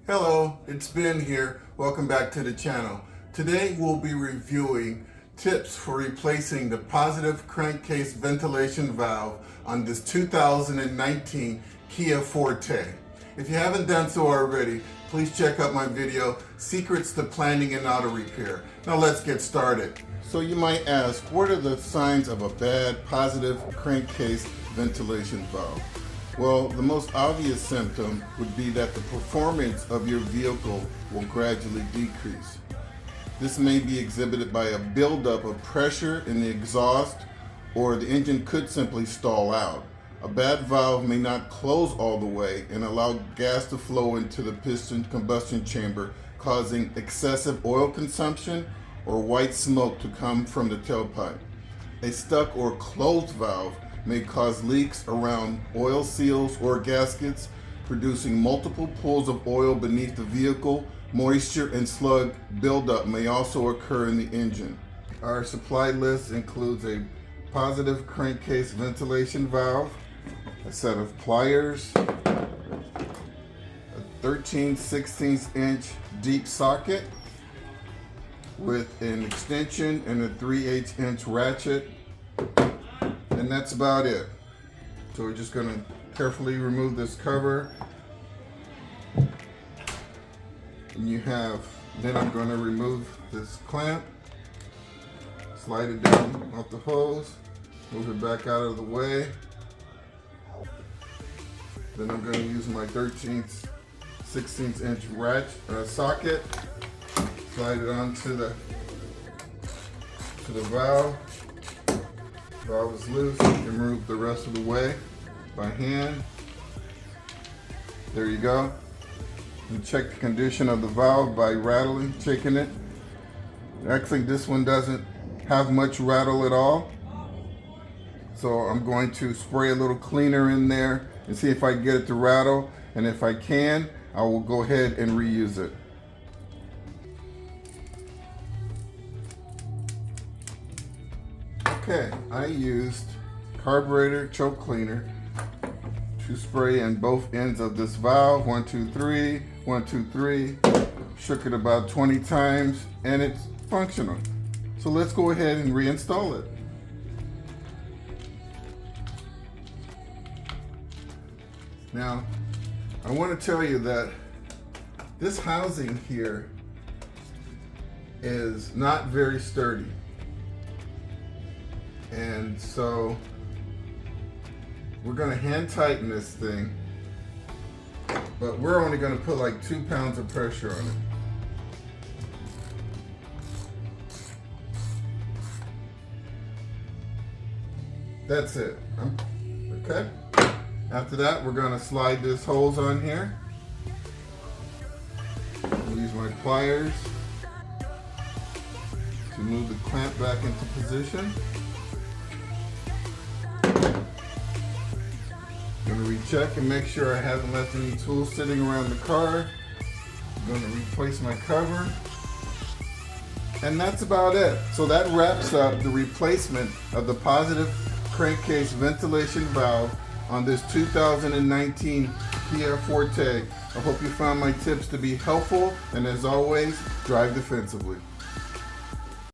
Hello, it's Ben here. Welcome back to the channel. Today we'll be reviewing tips for replacing the positive crankcase ventilation valve on this 2019 Kia Forte. If you haven't done so already, please check out my video, Secrets to Planning and Auto Repair. Now let's get started. So you might ask, what are the signs of a bad positive crankcase ventilation valve? Well, the most obvious symptom would be that the performance of your vehicle will gradually decrease. This may be exhibited by a buildup of pressure in the exhaust, or the engine could simply stall out. A bad valve may not close all the way and allow gas to flow into the piston combustion chamber, causing excessive oil consumption or white smoke to come from the tailpipe. A stuck or closed valve may cause leaks around oil seals or gaskets, producing multiple pools of oil beneath the vehicle. Moisture and sludge buildup may also occur in the engine. Our supply list includes a positive crankcase ventilation valve, a set of pliers, a 13/16" deep socket with an extension and a 3/8" ratchet. And that's about it. So we're just going to carefully remove this cover. And then I'm going to remove this clamp, slide it down off the hose, move it back out of the way. Then I'm going to use my 13/16" ratchet socket, slide it onto the valve. Valve is loose, you can move the rest of the way by hand. There you go. And check the condition of the valve by rattling, shaking it. Actually, this one doesn't have much rattle at all. So I'm going to spray a little cleaner in there and see if I can get it to rattle. And if I can, I will go ahead and reuse it. Okay, I used carburetor choke cleaner to spray in both ends of this valve. 1, 2, 3, 1, 2, 3. Shook it about 20 times and it's functional. So let's go ahead and reinstall it. Now, I want to tell you that this housing here is not very sturdy. And so we're going to hand tighten this thing, but we're only going to put like 2 pounds of pressure on it. That's it. Okay. After that, we're going to slide this hose on here. I'll use my pliers to move the clamp back into position. I'm going to recheck and make sure I haven't left any tools sitting around the car. I'm going to replace my cover. And that's about it. So that wraps up the replacement of the positive crankcase ventilation valve on this 2019 Kia Forte. I hope you found my tips to be helpful, and as always, drive defensively.